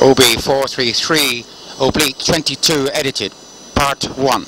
OB 433/22 edited, part 1.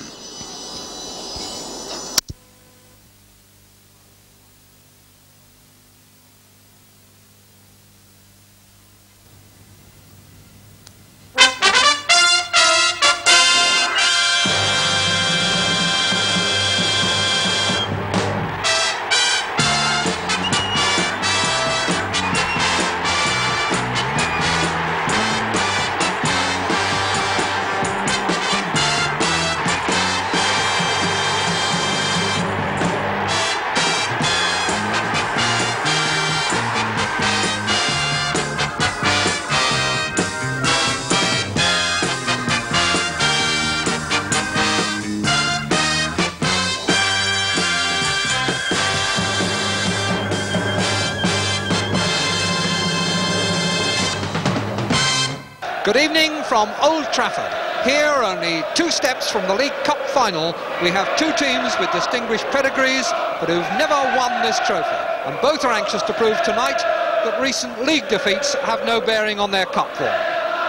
Good evening from Old Trafford. Here, only 2 steps from the League Cup final, we have 2 teams with distinguished pedigrees but who've never won this trophy. And both are anxious to prove tonight that recent league defeats have no bearing on their cup form.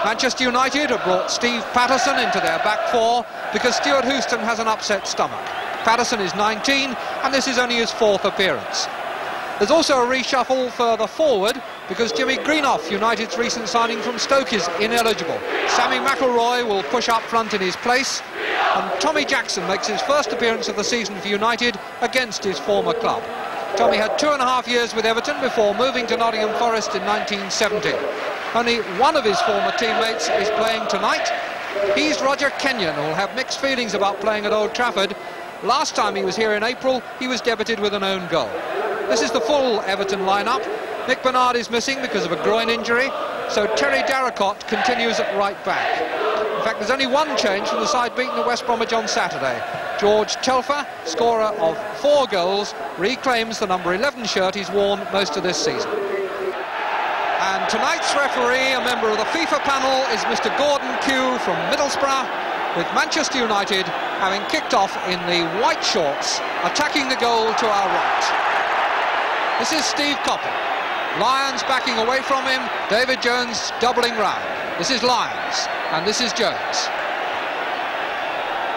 Manchester United have brought Steve Patterson into their back 4 because Stuart Houston has an upset stomach. Patterson is 19 and this is only his 4th appearance. There's also a reshuffle further forward because Jimmy Greenough, United's recent signing from Stoke, is ineligible. Sammy McIlroy will push up front in his place, and Tommy Jackson makes his first appearance of the season for United against his former club. Tommy had 2.5 years with Everton before moving to Nottingham Forest in 1970. Only one of his former teammates is playing tonight. He's Roger Kenyon, who will have mixed feelings about playing at Old Trafford. Last time he was here in April, he was debuted with an own goal. This is the full Everton lineup. Nick Bernard is missing because of a groin injury, so Terry Darracott continues at right back. In fact, there's only one change from the side beaten at West Bromwich on Saturday. George Telfer, scorer of 4 goals, reclaims the number 11 shirt he's worn most of this season. And tonight's referee, a member of the FIFA panel, is Mr. Gordon Kew from Middlesbrough, with Manchester United having kicked off in the white shorts, attacking the goal to our right. This is Steve Coppell. Lyons backing away from him, David Jones doubling round. This is Lyons, and this is Jones.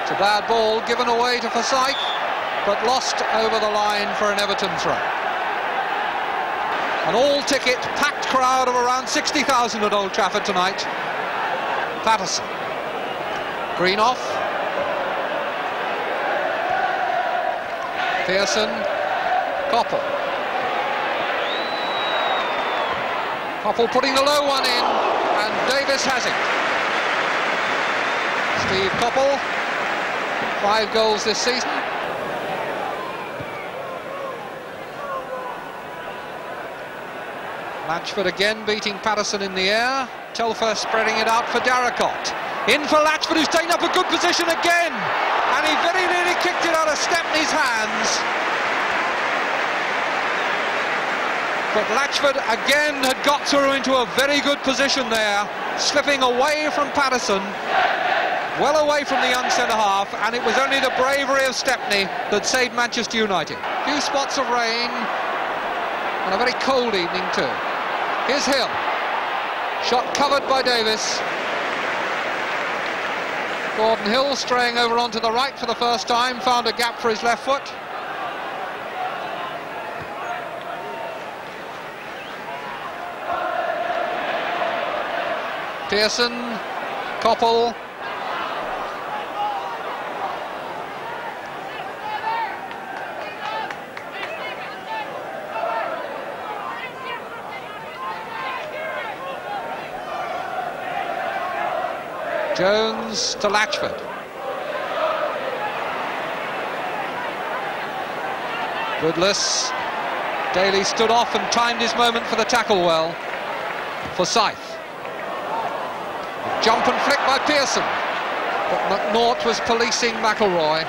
It's a bad ball given away to Forsyth, but lost over the line for an Everton throw. An all-ticket, packed crowd of around 60,000 at Old Trafford tonight. Patterson. Greenough. Pearson. Coppell. Coppell putting the low one in, and Davis has it. Steve Coppell, 5 goals this season. Latchford again beating Patterson in the air. Telfer spreading it out for Darracott. In for Latchford, who's taken up a good position again, and he very nearly kicked it out of Stepney's hands. But Latchford again had got through into a very good position there, slipping away from Patterson, well away from the young centre-half, and it was only the bravery of Stepney that saved Manchester United. A few spots of rain, and a very cold evening too. Here's Hill. Shot covered by Davis. Gordon Hill straying over onto the right for the first time, found a gap for his left foot. Pearson, Coppell. Jones to Latchford. Goodless. Daly stood off and timed his moment for the tackle well. Forsyth. Jump and flick by Pearson, but McNaught was policing McIlroy.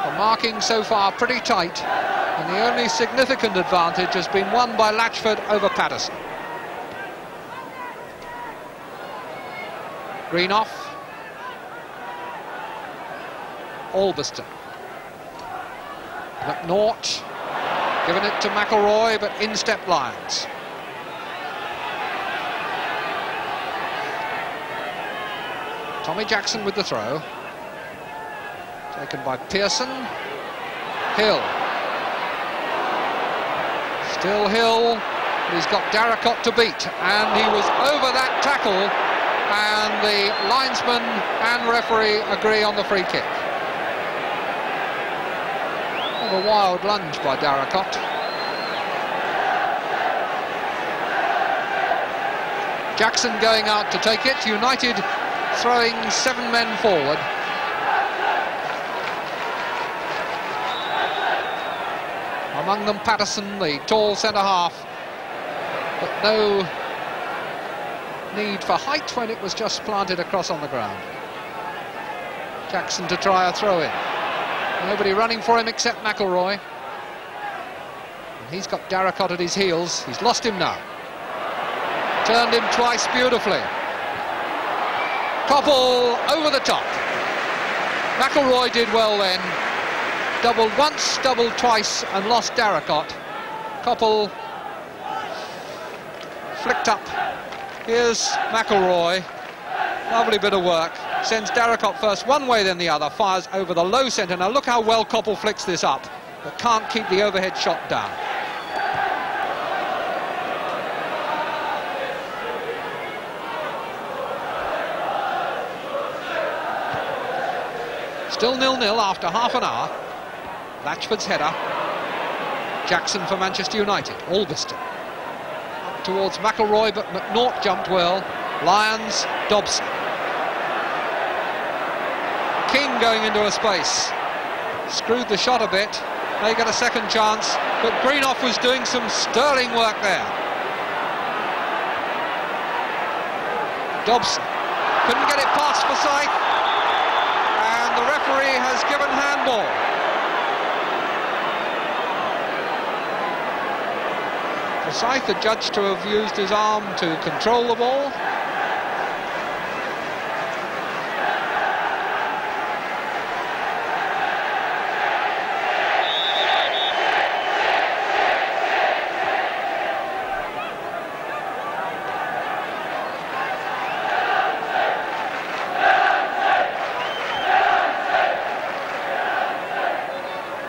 The marking so far pretty tight, and the only significant advantage has been won by Latchford over Patterson. Greenough. Albiston. McNaught. Given it to McElroy, but in step Lyons. Tommy Jackson with the throw. Taken by Pearson. Hill. Still Hill. He's got Darracott to beat, and he was over that tackle, and the linesman and referee agree on the free kick. A wild lunge by Darracott. Jackson going out to take it. United throwing 7 men forward. Among them Patterson, the tall centre-half, but no need for height when it was just planted across on the ground. Jackson to try a throw-in. Nobody running for him except McElroy. And he's got Darracott at his heels. He's lost him now. Turned him twice beautifully. Koppel over the top. McElroy did well then. Doubled once, doubled twice, and lost Darracott. Koppel flicked up. Here's McElroy. Lovely bit of work. Sends Darracott first one way, then the other. Fires over the low centre. Now look how well Koppel flicks this up, but can't keep the overhead shot down. Still 0-0 after half an hour. Latchford's header. Jackson for Manchester United. Alveston. Up towards McElroy, but McNaught jumped well. Lyons, Dobson. King going into a space. Screwed the shot a bit. They get a second chance, but Greenoff was doing some sterling work there. Dobson couldn't get it past Forsyth, and the referee has given handball. Forsyth, the judge, to have used his arm to control the ball.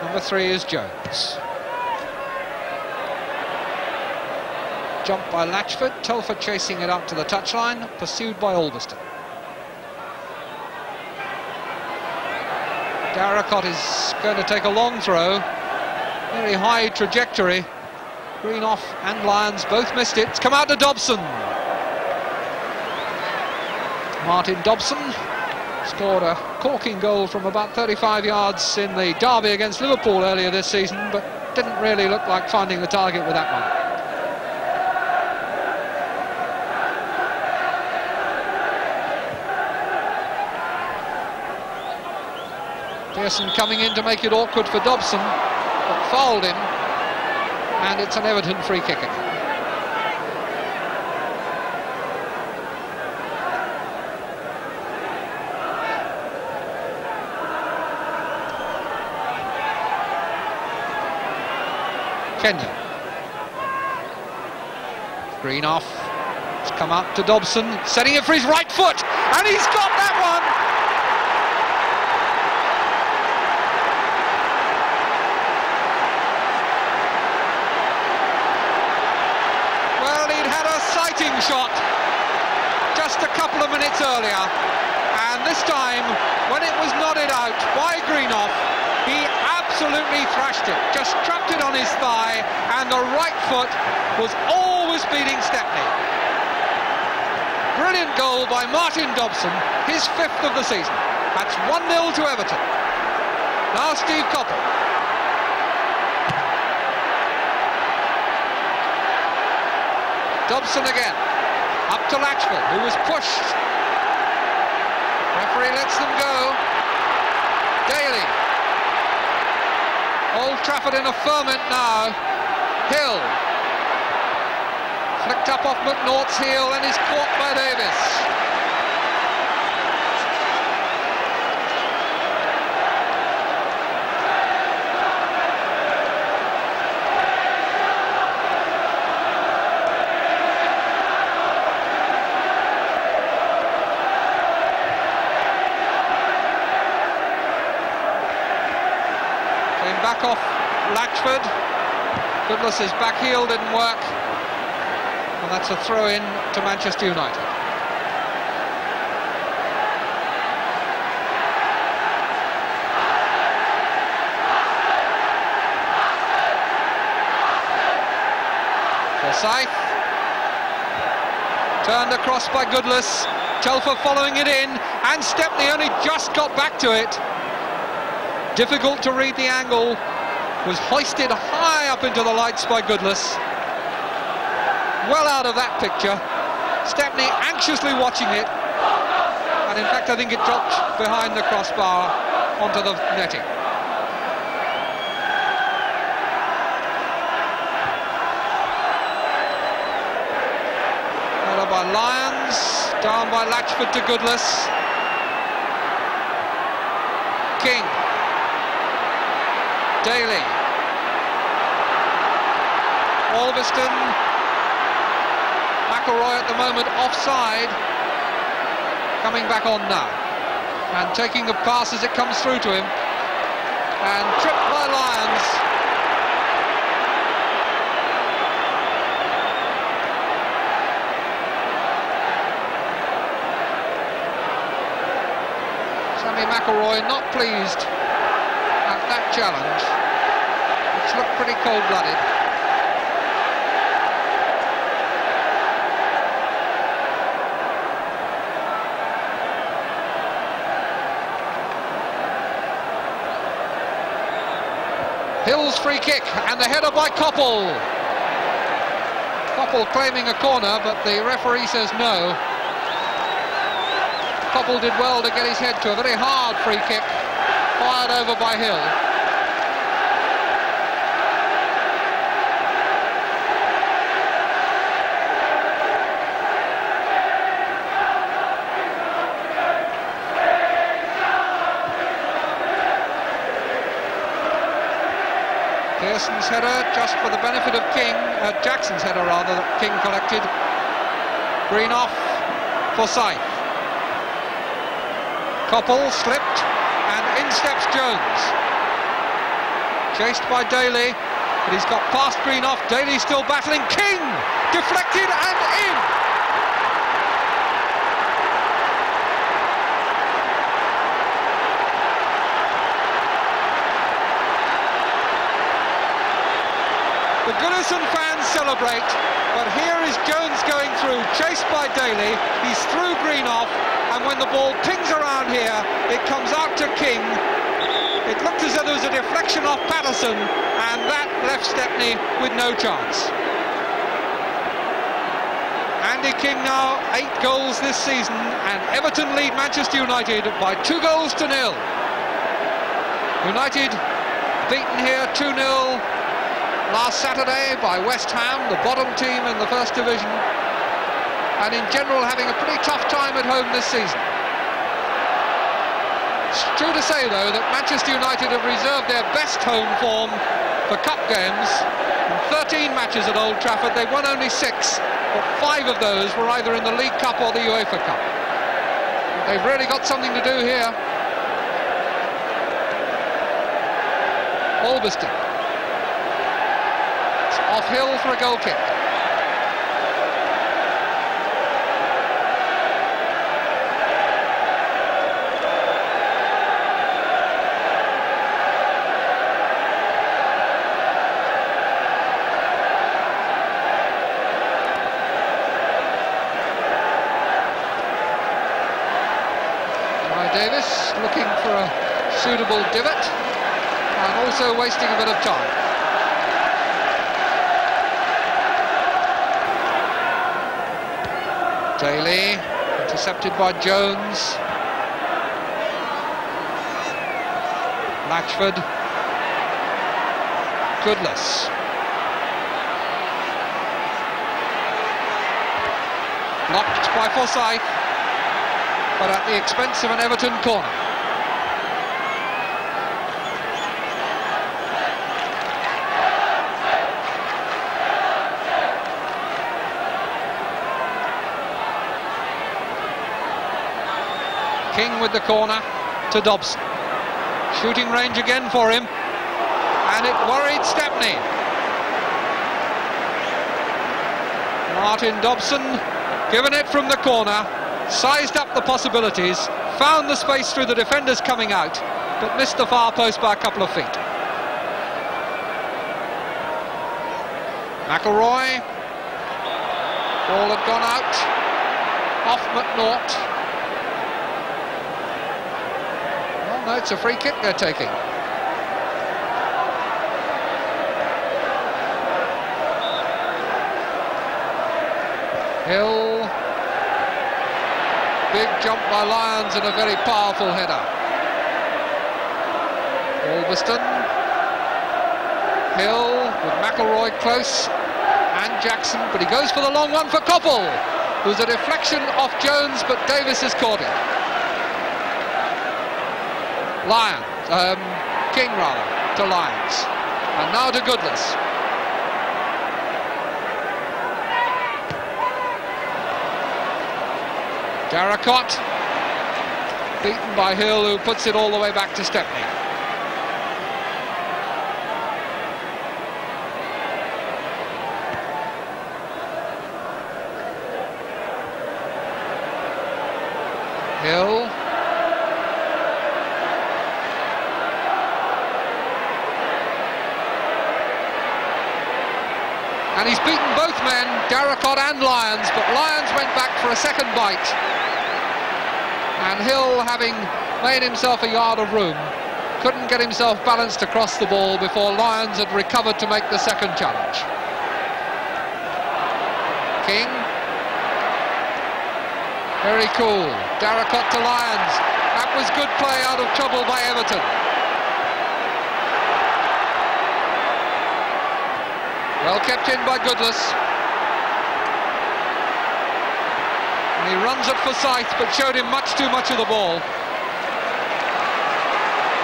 Number 3 is Jones. Jumped by Latchford, Telford chasing it up to the touchline, pursued by Alveston. Darracott is going to take a long throw, very high trajectory. Greenoff and Lyons both missed it. It's come out to Dobson. Martin Dobson scored a corking goal from about 35 yards in the derby against Liverpool earlier this season, but didn't really look like finding the target with that one. Pearson coming in to make it awkward for Dobson, but fouled him, and it's an Everton free kick again. Kenyon. Greenoff has come up to Dobson, setting it for his right foot, and he's got that one! Well, he'd had a sighting shot just a couple of minutes earlier, and this time, when it was nodded out by Greenoff, he absolutely thrashed it, just trapped it on his thigh, and the right foot was always beating Stepney. Brilliant goal by Martin Dobson, his 5th of the season. That's 1-0 to Everton. Now Steve Koppel. Dobson again, up to Latchford, who was pushed. Referee lets them go. Daly. Old Trafford in a ferment now. Hill. Flicked up off McNaught's heel and is caught by Davis. Coming back off Latchford. Goodless's back heel didn't work. And that's a throw-in to Manchester United. Forsyth. Turned across by Goodless. Telfer following it in, and Stepney only just got back to it. Difficult to read the angle. Was hoisted high up into the lights by Goodless. Well out of that picture. Stepney anxiously watching it, and in fact I think it dropped behind the crossbar onto the netting. Header by Lyons, down by Latchford to Goodless. King. Daly. Alveston. McElroy at the moment offside. Coming back on now. And taking the pass as it comes through to him. And tripped by Lyons. Sammy McElroy not pleased at that challenge, which looked pretty cold-blooded. Hill's free kick, and the header by Koppel. Koppel claiming a corner, but the referee says no. Koppel did well to get his head to a very hard free kick, fired over by Hill. Pearson's header, just for the benefit of King, Jackson's header rather, that King collected. Green off, Forsyth. Koppel slipped, and in steps Jones. Chased by Daly, but he's got past Green off. Daly still battling. King deflected and in. The Goodison fans celebrate, but here is Jones going through, chased by Daly. He's through Green off, and when the ball pings around here, it comes out to King. It looked as though there was a deflection off Patterson, and that left Stepney with no chance. Andy King now 8 goals this season, and Everton lead Manchester United by 2-0. United beaten here 2-0 last Saturday by West Ham, the bottom team in the First Division, and in general having a pretty tough time at home this season. It's true to say, though, that Manchester United have reserved their best home form for cup games. In 13 matches at Old Trafford, they won only 6, but 5 of those were either in the League Cup or the UEFA Cup. They've really got something to do here. Alveston. Off Hill for a goal kick. Davis looking for a suitable divot and also wasting a bit of time. Daly, intercepted by Jones. Latchford. Goodless. Blocked by Forsyth, but at the expense of an Everton corner. King with the corner to Dobson. Shooting range again for him. and it worried Stepney. Martin Dobson, given it from the corner, sized up the possibilities, found the space through the defenders coming out, but missed the far post by a couple of feet. McElroy, ball had gone out, off McNaught. Well, no, it's a free kick they're taking. Hill, big jump by Lyons and a very powerful header. Albiston, Hill with McElroy close, and Jackson, but he goes for the long one for Koppel, who's a deflection off Jones, but Davis has caught it. King rather, to Lyons, and now to Goodless. Darracott, beaten by Hill, who puts it all the way back to Stepney. Hill. And he's beaten both men, Darracott and Lyons, but Lyons went back for a second bite. And Hill, having made himself a yard of room, couldn't get himself balanced across the ball before Lyons had recovered to make the second challenge. King. Very cool. Darracott to Lyons. That was good play out of trouble by Everton. Well kept in by Goodless. And he runs at Forsyth, but showed him much too much of the ball.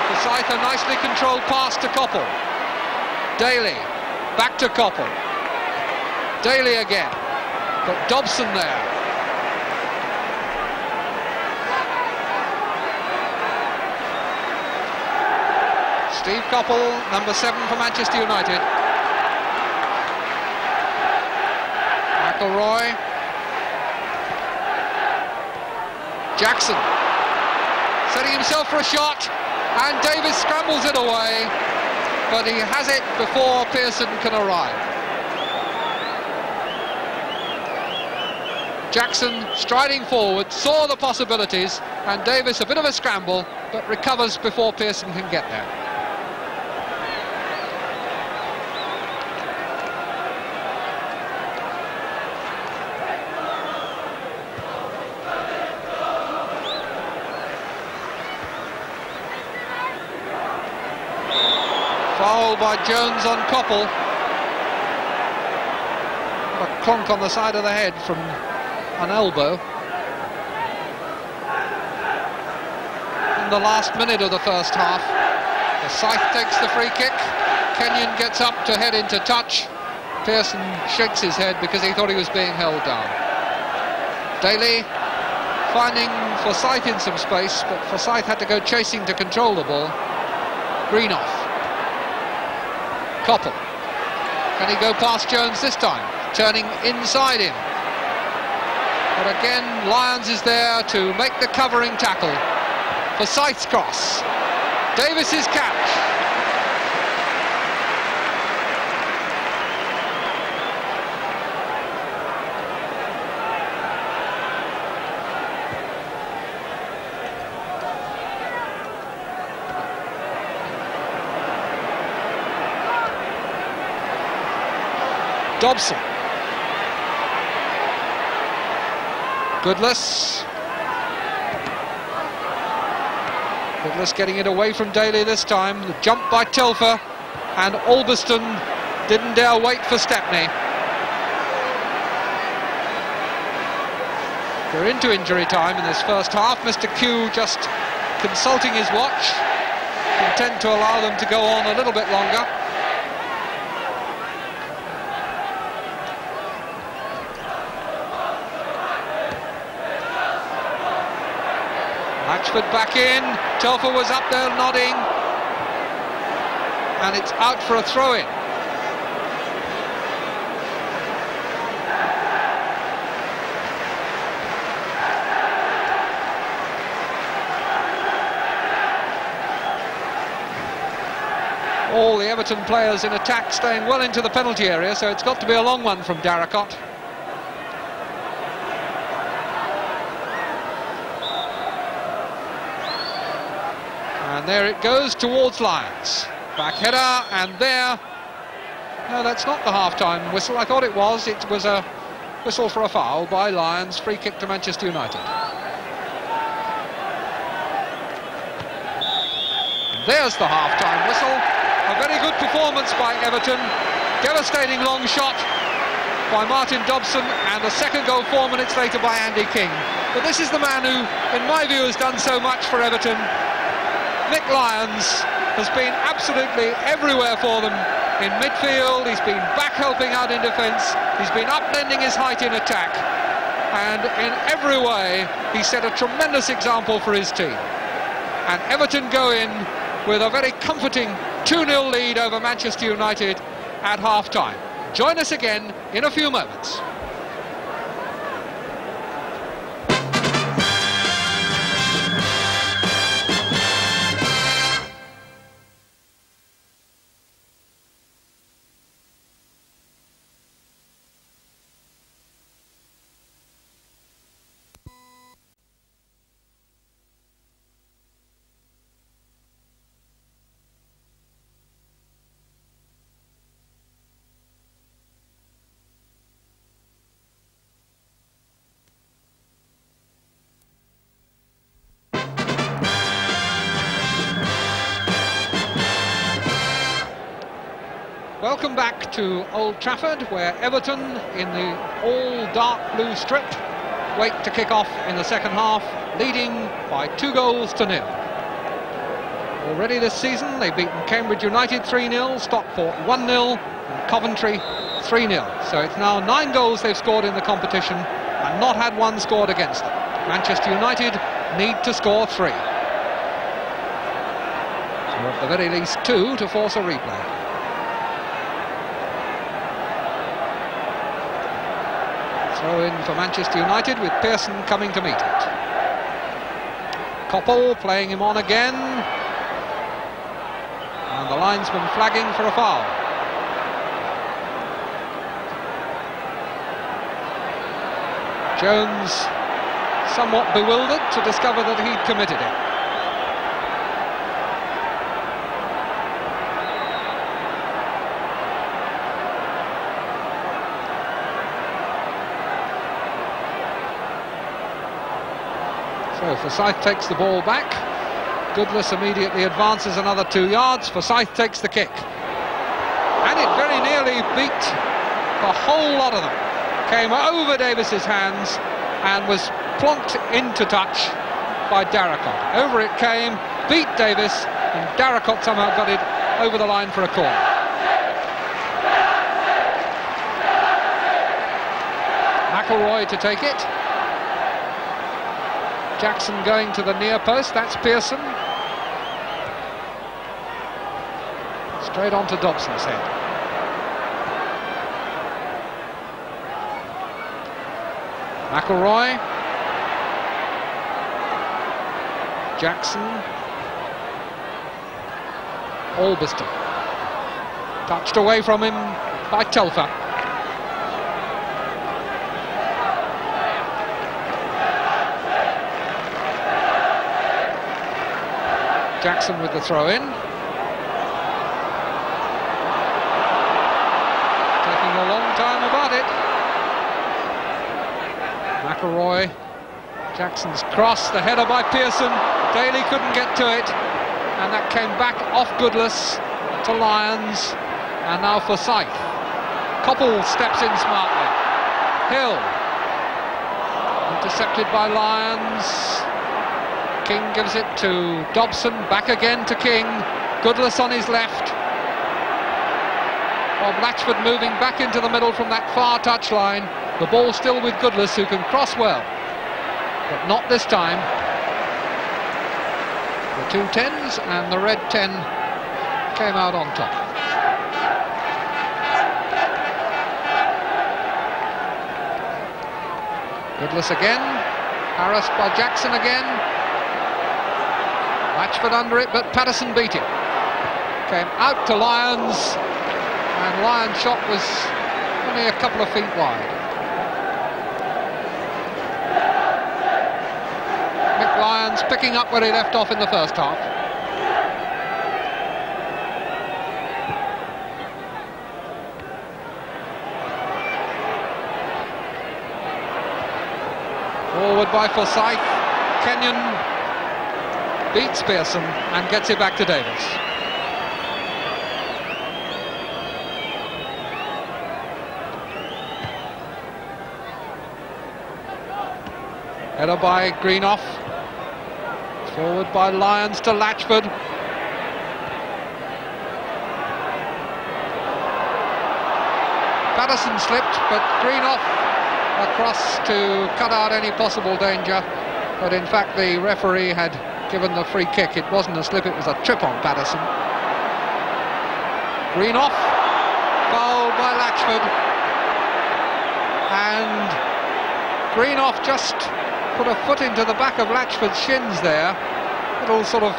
Forsyth, a nicely controlled pass to Koppel. Daly, back to Koppel. Daly again, but Dobson there. Steve Koppel, number 7 for Manchester United. McElroy. Jackson setting himself for a shot, and Davis scrambles it away, but he has it before Pearson can arrive. Jackson striding forward, saw the possibilities, and Davis a bit of a scramble, but recovers before Pearson can get there. Foul by Jones on Koppel. A clonk on the side of the head from an elbow. In the last minute of the first half, Forsyth takes the free kick. Kenyon gets up to head into touch. Pearson shakes his head because he thought he was being held down. Daly finding Forsyth in some space, but Forsyth had to go chasing to control the ball. Greenoff. Koppel. Can he go past Jones this time? Turning inside him. But again, Lyons is there to make the covering tackle. Forsyth's cross. Davis's catch. Dobson. Goodless. Goodless getting it away from Daly this time. The jump by Telfer, and Albiston didn't dare wait for Stepney. We're into injury time in this first half. Mr. Q just consulting his watch, content to allow them to go on a little bit longer. Matchford back in. Telfer was up there nodding. and it's out for a throw-in. All the Everton players in attack staying well into the penalty area, so it's got to be a long one from Darracott. And there it goes towards Lyons. Back header, and there... No, that's not the half-time whistle. I thought it was. It was a whistle for a foul by Lyons. Free kick to Manchester United. And there's the half-time whistle. A very good performance by Everton. Devastating long shot by Martin Dobson, and a second goal 4 minutes later by Andy King. But this is the man who, in my view, has done so much for Everton. Nick Lyons has been absolutely everywhere for them in midfield. He's been back helping out in defence. He's been up-lending his height in attack. And in every way, he set a tremendous example for his team. And Everton go in with a very comforting 2-0 lead over Manchester United at half-time. Join us again in a few moments. Welcome back to Old Trafford, where Everton, in the all dark blue strip, wait to kick off in the second half, leading by 2-0. Already this season, they've beaten Cambridge United 3-0, Stockport 1-0, and Coventry 3-0. So it's now 9 goals they've scored in the competition, and not had one scored against them. Manchester United need to score 3. So at the very least 2 to force a replay. Throw in for Manchester United, with Pearson coming to meet it. Koppel playing him on again. And the linesman flagging for a foul. Jones somewhat bewildered to discover that he'd committed it. So Forsyth takes the ball back. Goodless immediately advances another 2 yards. Forsyth takes the kick. And it very nearly beat the whole lot of them. Came over Davis's hands and was plonked into touch by Darracott. Over it came, beat Davis, and Darracott somehow got it over the line for a corner. McElroy to take it. Jackson going to the near post, that's Pearson. Straight on to Dobson's head. McElroy. Jackson. Albiston. Touched away from him by Telfer. Jackson with the throw-in. Taking a long time about it. McElroy. Jackson's cross, the header by Pearson. Daly couldn't get to it. And that came back off Goodless to Lyons. And now Forsyth. Koppel steps in smartly. Hill. Intercepted by Lyons. King gives it to Dobson, back again to King. Goodless on his left. Bob Latchford moving back into the middle from that far touchline. The ball still with Goodless, who can cross well, but not this time. The 2 10s and the red 10 came out on top. Goodless again, harassed by Jackson again. Latchford under it, but Patterson beat him. Came out to Lyons, and Lyons' shot was only a couple of feet wide. Mick Lyons picking up where he left off in the first half. Forward by Forsyth. Kenyon beats Pearson and gets it back to Davis. Header by Greenough. Forward by Lyons to Latchford. Patterson slipped, but Greenough across to cut out any possible danger. But in fact the referee had given the free kick. It wasn't a slip, it was a trip on Patterson. Greenough, fouled by Latchford. And Greenough just put a foot into the back of Latchford's shins there. Little sort of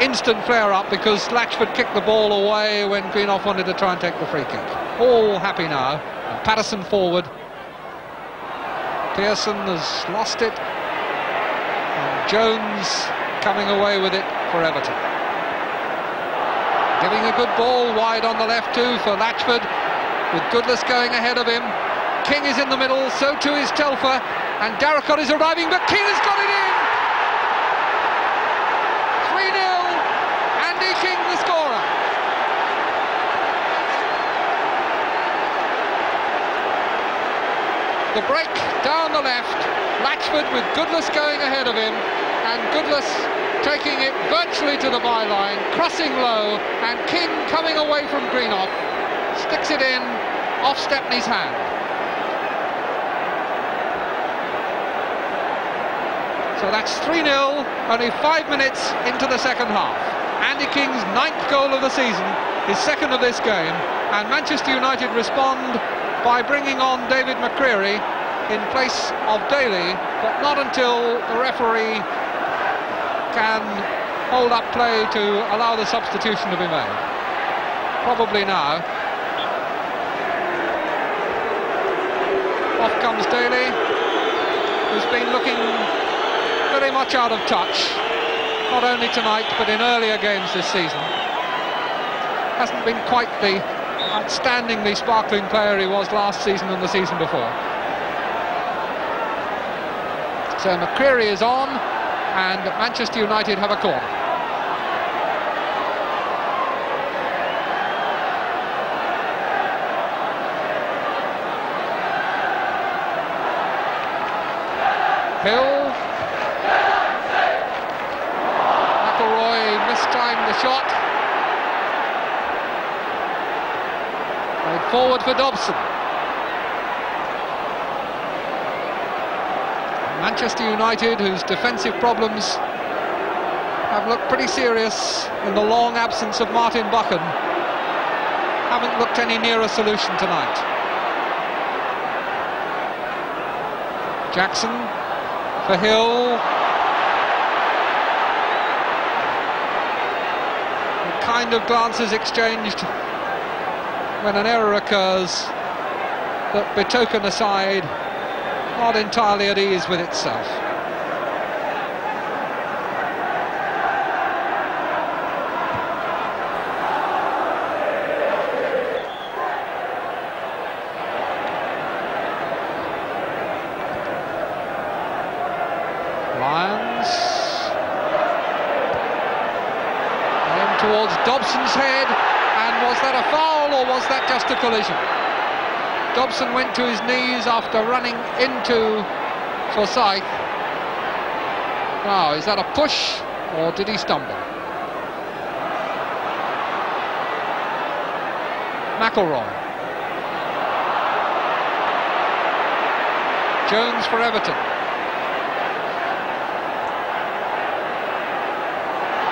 instant flare-up because Latchford kicked the ball away when Greenough wanted to try and take the free kick. All happy now. And Patterson forward. Pearson has lost it. And Jones coming away with it for Everton. Giving a good ball wide on the left too for Latchford, with Goodless going ahead of him. King is in the middle, so too is Telfer, and Darracott is arriving, but King has got it in! 3-0, Andy King the scorer. The break down the left, Latchford with Goodless going ahead of him, and Goodless taking it virtually to the byline, crossing low, and King coming away from Greenough, sticks it in off Stepney's hand. So that's 3-0, only 5 minutes into the second half. Andy King's 9th goal of the season, his second of this game, and Manchester United respond by bringing on David McCreary in place of Daly, but not until the referee can hold up play to allow the substitution to be made. Probably now. Off comes Daly, who's been looking very much out of touch, not only tonight but in earlier games this season. Hasn't been quite the outstandingly sparkling player he was last season and the season before. So McCreary is on, and Manchester United have a corner. Hill. McElroy mistimed the shot. Played forward for Dobson. Manchester United, whose defensive problems have looked pretty serious in the long absence of Martin Buchan, haven't looked any near a solution tonight. Jackson for Hill. The kind of glances exchanged when an error occurs that betoken a side not entirely at ease with itself. Lyons going towards Dobson's head, and was that a foul or was that just a collision? Dobson went to his knees after running into Forsyth. Now, is that a push or did he stumble? McElroy. Jones for Everton.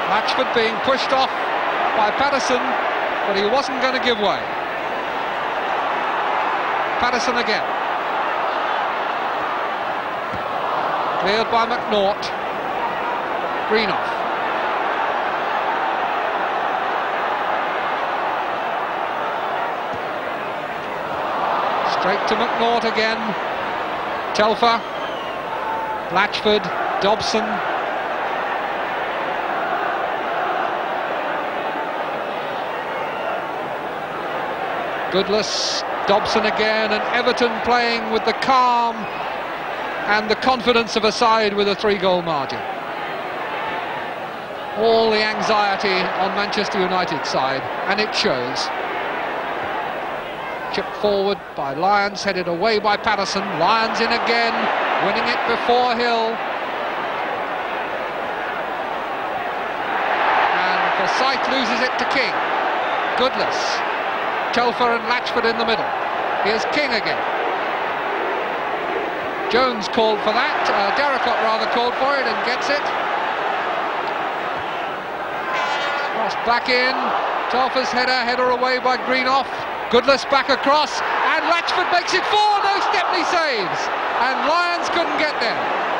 Latchford being pushed off by Patterson, but he wasn't going to give way. Patterson again. Cleared by McNaught. Greenoff. Straight to McNaught again. Telfer. Blatchford. Dobson. Goodless. Dobson again, and Everton playing with the calm and the confidence of a side with a 3-goal margin. All the anxiety on Manchester United's side, and it shows. Chipped forward by Lyons, headed away by Patterson. Lyons in again, winning it before Hill. And Forsyth loses it to King. Goodless. Telfer and Latchford in the middle. Here's King again. Jones called for that. Derricott rather called for it and gets it. Crossed back in. Telfer's header away by Greenoff. Goodless back across, and Latchford makes it 4. No, Stepney saves, and Lyons couldn't get there.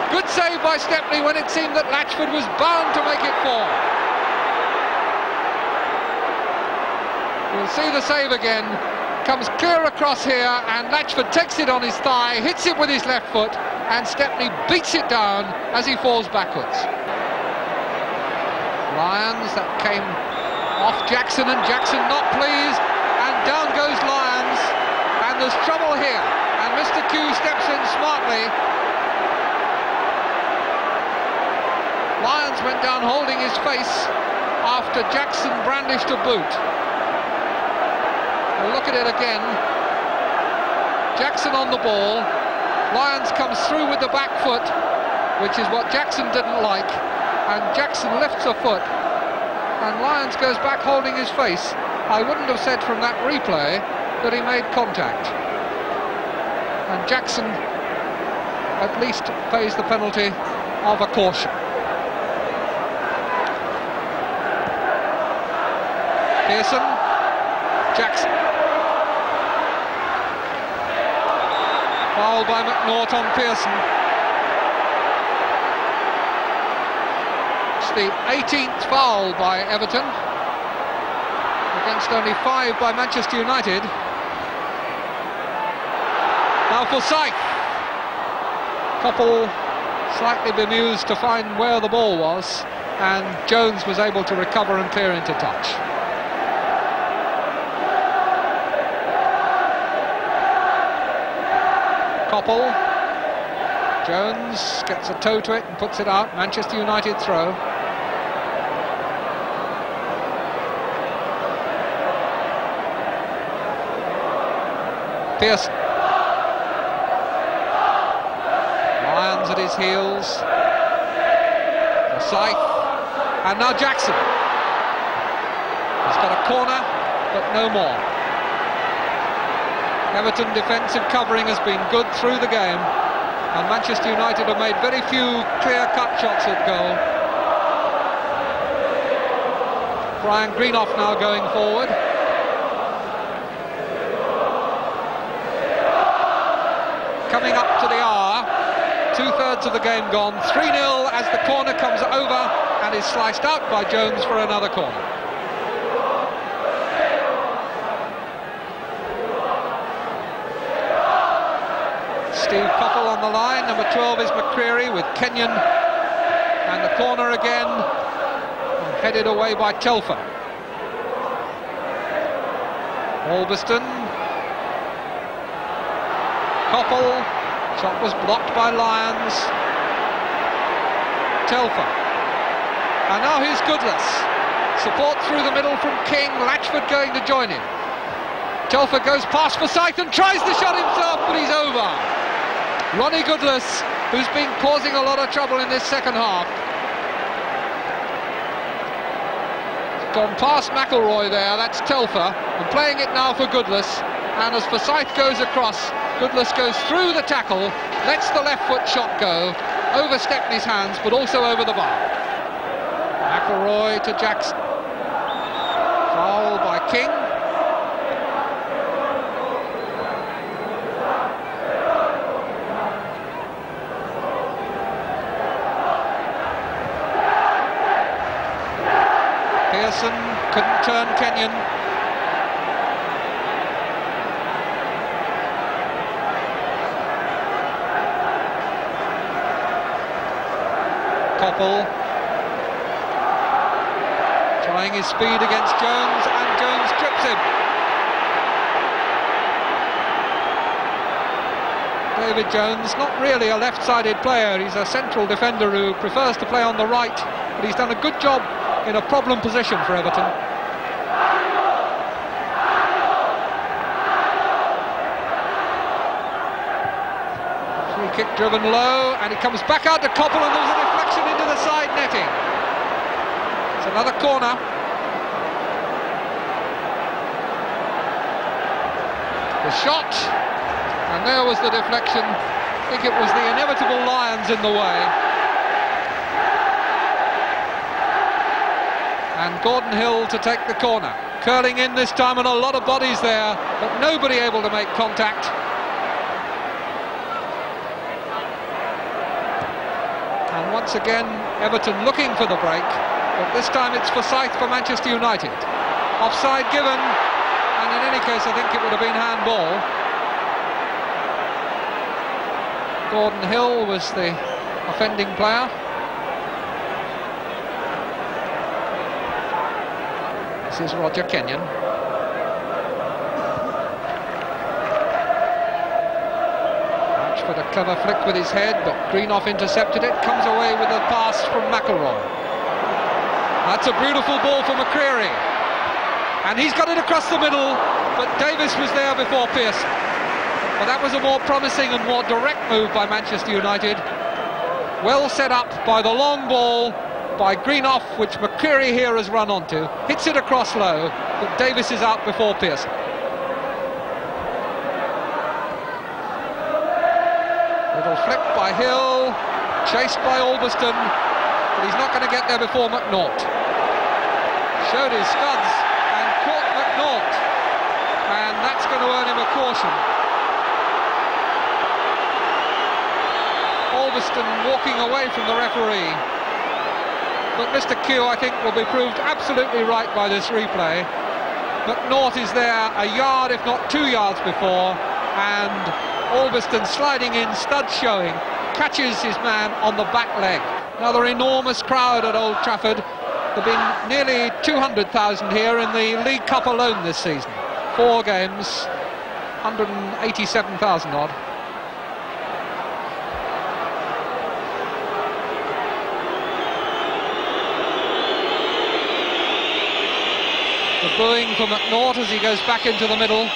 Good save by Stepney when it seemed that Latchford was bound to make it 4. We'll see the save again. Comes clear across here, and Latchford takes it on his thigh, hits it with his left foot, and Stepney beats it down as he falls backwards. Lyons, that came off Jackson, and Jackson not pleased, and down goes Lyons, and there's trouble here, and Mr. Q steps in smartly. Lyons went down holding his face after Jackson brandished a boot. We'll look at it again. Jackson on the ball. Lyons comes through with the back foot, which is what Jackson didn't like, and Jackson lifts a foot, and Lyons goes back holding his face. I wouldn't have said from that replay that he made contact, and Jackson at least pays the penalty of a caution. Pearson, Jackson. Foul by McNaught on Pearson. It's the 18th foul by Everton, against only 5 by Manchester United. Now Forsyth. Coppell slightly bemused to find where the ball was, and Jones was able to recover and clear into touch. Coppell. Jones gets a toe to it and puts it out. Manchester United throw. Pearson. Lyons at his heels. Forsyth. And now Jackson. He's got a corner, but no more. Everton defensive covering has been good through the game, and Manchester United have made very few clear-cut shots at goal. Brian Greenoff now going forward. Coming up to the hour, 2/3 of the game gone, 3-0 as the corner comes over and is sliced out by Jones for another corner. Steve Coppell on the line. Number 12 is McCreary with Kenyon, and the corner again, headed away by Telfer. Albiston. Coppell. Shot was blocked by Lyons. Telfer. And now here's Goodless. Support through the middle from King. Latchford going to join him. Telfer goes past Forsyth and tries the shot himself, but he's over. Ronnie Goodless, who's been causing a lot of trouble in this second half. Gone past McElroy there, that's Telfer, and playing it now for Goodless. And as Forsyth goes across, Goodless goes through the tackle, lets the left foot shot go, over Stepney's hands, but also over the bar. McElroy to Jackson. Foul by King. Pearson couldn't turn Kenyon. Koppel trying his speed against Jones, and Jones trips him. David Jones, not really a left-sided player, he's a central defender who prefers to play on the right, but he's done a good job in a problem position for Everton. Free kick driven low, and it comes back out to Koppel, and there's a deflection into the side netting. It's another corner. The shot, and there was the deflection. I think it was the inevitable Lions in the way. And Gordon Hill to take the corner. Curling in this time, and a lot of bodies there, but nobody able to make contact. And once again, Everton looking for the break, but this time it's Forsyth for Manchester United. Offside given, and in any case I think it would have been handball. Gordon Hill was the offending player. This is Roger Kenyon. With a clever flick with his head, but Greenough intercepted it, comes away with a pass from McElroy. That's a beautiful ball for McCreary, and he's got it across the middle, but Davis was there before Pearson. Well, that was a more promising and more direct move by Manchester United. Well set up by the long ball by Greenough, which McCreary here has run onto, hits it across low, but Davis is out before Pearson. Flick by Hill, chased by Albiston, but he's not going to get there before McNaught. Showed his studs and caught McNaught, and that's going to earn him a caution. Albiston walking away from the referee, but Mr. Q, I think, will be proved absolutely right by this replay. McNaught is there a yard, if not 2 yards before, and Albiston sliding in, studs showing, catches his man on the back leg. Another enormous crowd at Old Trafford. There have been nearly 200,000 here in the League Cup alone this season. 4 games, 187,000 odd. The booing for McNaught as he goes back into the middle.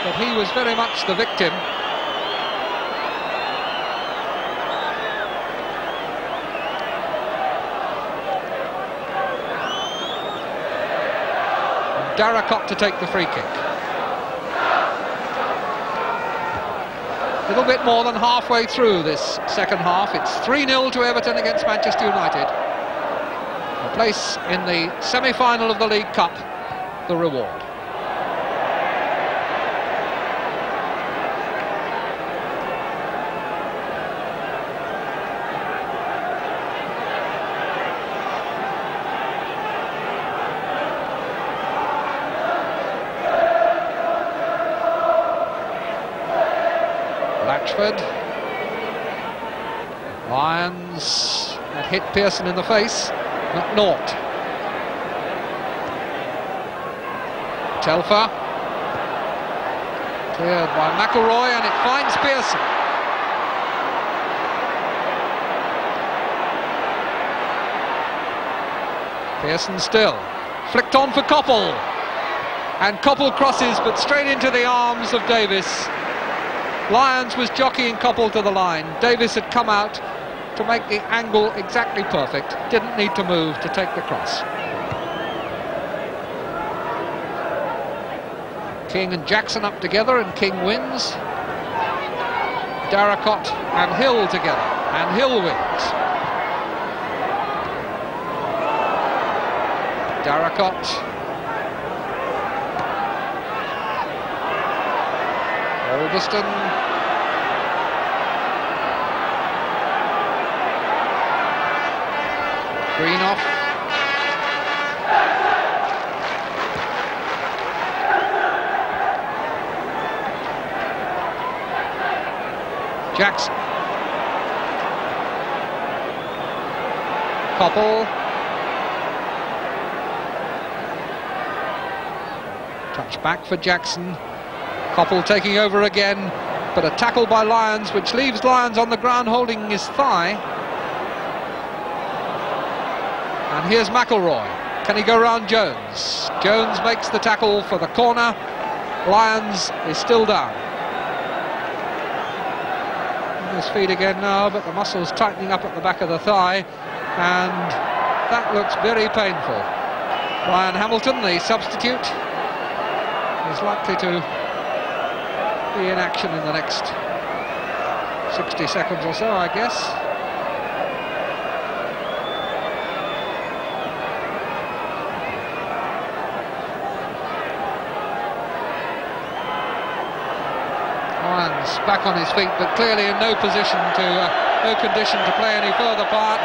But he was very much the victim. And Darracott to take the free kick. A little bit more than halfway through this second half. It's 3-0 to Everton against Manchester United. A place in the semi-final of the League Cup, the reward. Lions had hit Pearson in the face. McNaught. Telfer. Cleared by McElroy, and it finds Pearson. Pearson still. Flicked on for Koppel. And Koppel crosses, but straight into the arms of Davis. Lyons was jockeying Koppel to the line. Davis had come out to make the angle exactly perfect. Didn't need to move to take the cross. King and Jackson up together, and King wins. Darracott and Hill together, and Hill wins. Darracott. Alderston. Greenoff. Jackson. Coppell. Touch back for Jackson. Coppell taking over again, but a tackle by Lyons, which leaves Lyons on the ground holding his thigh. And here's McElroy. Can he go round Jones? Jones makes the tackle for the corner. Lyons is still down. On his feet again now, but the muscles tightening up at the back of the thigh, and that looks very painful. Brian Hamilton, the substitute, is likely to be in action in the next 60 seconds or so, I guess. Lyons back on his feet, but clearly in no position to, no condition to play any further part.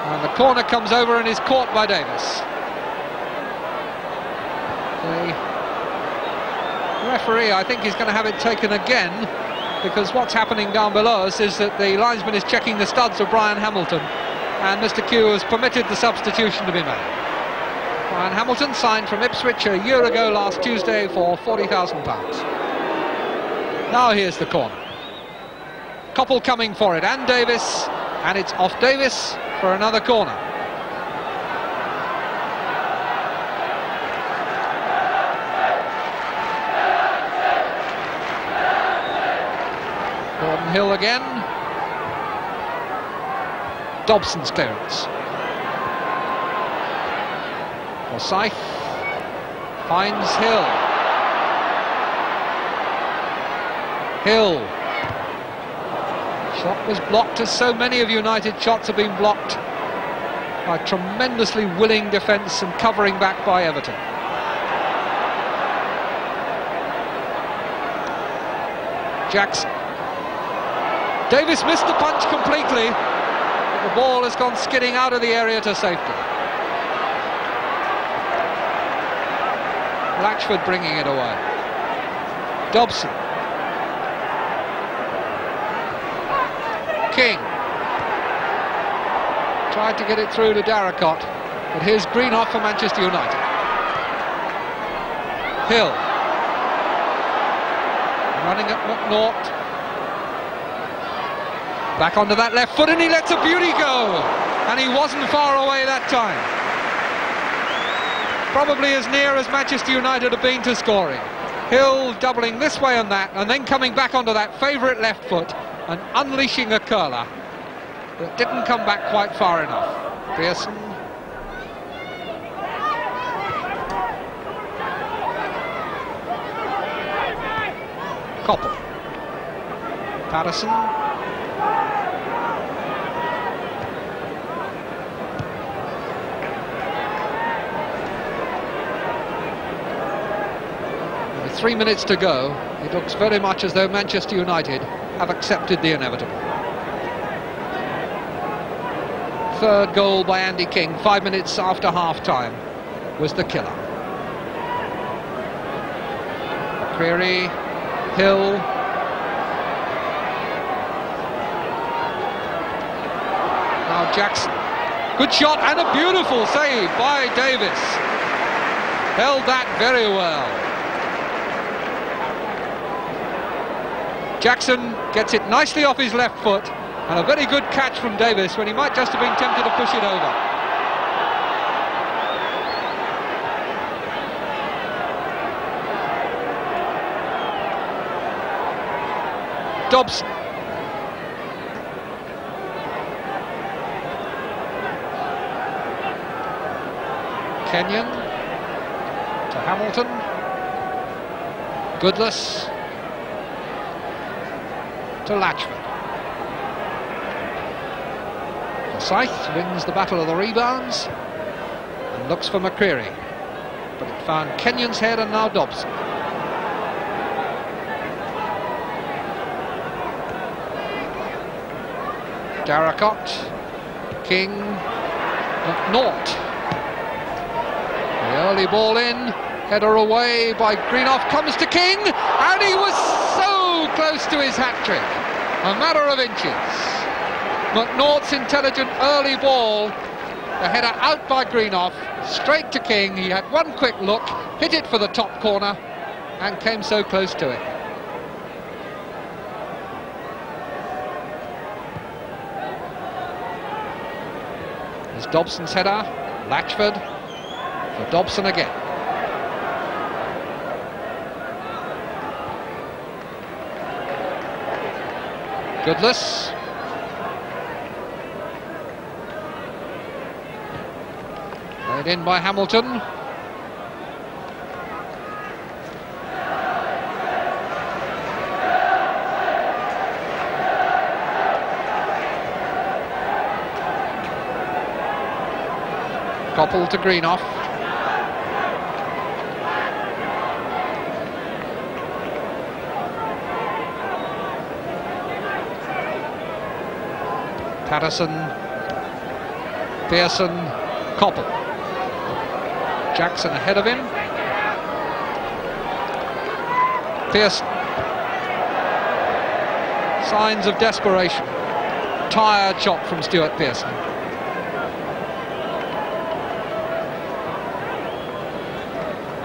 And the corner comes over and is caught by Davis. The referee, I think, is going to have it taken again, because what's happening down below us is that the linesman is checking the studs of Brian Hamilton, and Mr. Q has permitted the substitution to be made. Brian Hamilton signed from Ipswich a year ago last Tuesday for £40,000. Now here's the corner. Coppell coming for it, and Davis, and it's off Davis for another corner. Gordon Hill again. Dobson's clearance. Forsyth finds Hill. Hill. Shot was blocked, as so many of United shots have been blocked, by tremendously willing defence and covering back by Everton. Jackson. Davis missed the punch completely, but the ball has gone skidding out of the area to safety. Latchford bringing it away. Dobson. King. Tried to get it through to Darracott, but here's Greenoff for Manchester United. Hill. Running at McNaught. Back onto that left foot, and he lets a beauty go, and he wasn't far away that time. Probably as near as Manchester United have been to scoring. Hill doubling this way and that, and then coming back onto that favourite left foot and unleashing a curler that didn't come back quite far enough. Pearson. Coppell. Patterson. With 3 minutes to go, it looks very much as though Manchester United have accepted the inevitable. Third goal by Andy King, 5 minutes after half-time, was the killer. McCreary, Hill. Now Jackson. Good shot and a beautiful save by Davis. Held that very well. Jackson gets it nicely off his left foot, and a very good catch from Davis when he might just have been tempted to push it over. Dobson. Kenyon to Hamilton. Goodless. to Latchford. Forsyth wins the battle of the rebounds and looks for McCreary, but it found Kenyon's head and now Dobson. Darracott, King, McNaught. The early ball in, header away by Greenough, comes to King, and he was so close to his hat-trick, a matter of inches. McNaught's intelligent early ball, the header out by Greenough, straight to King. He had one quick look, hit it for the top corner, and came so close to it. There's Dobson's header, Latchford for Dobson again. Goodless. Played in by Hamilton. Koppel to Greenough. Patterson, Pearson, Koppel. Jackson ahead of him. Pearson. Signs of desperation. Tired shot from Stuart Pearson.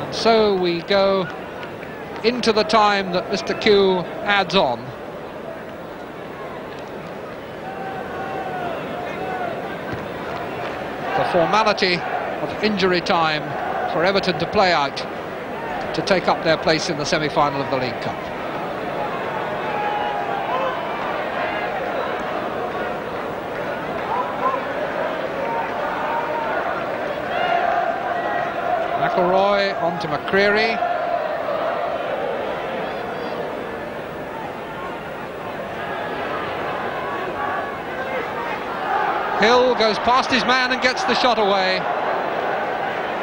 And so we go into the time that Mr. Q adds on. The formality of injury time for Everton to play out to take up their place in the semi-final of the League Cup. McElroy on to McCreary. Hill goes past his man and gets the shot away.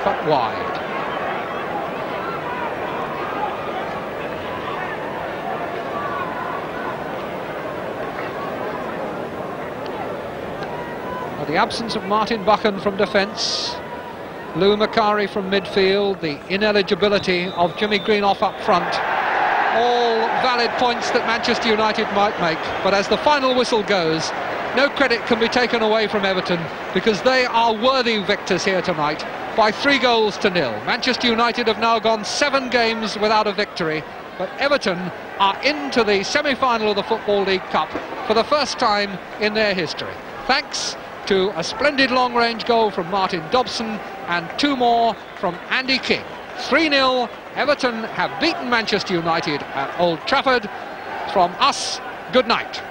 Cut wide. Now, the absence of Martin Buchan from defence, Lou Macari from midfield, the ineligibility of Jimmy Greenough up front, all valid points that Manchester United might make, but as the final whistle goes, no credit can be taken away from Everton, because they are worthy victors here tonight by 3-0. Manchester United have now gone 7 games without a victory, but Everton are into the semi-final of the Football League Cup for the first time in their history, thanks to a splendid long-range goal from Martin Dobson and 2 more from Andy King. 3-0, Everton have beaten Manchester United at Old Trafford. From us, good night.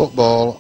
football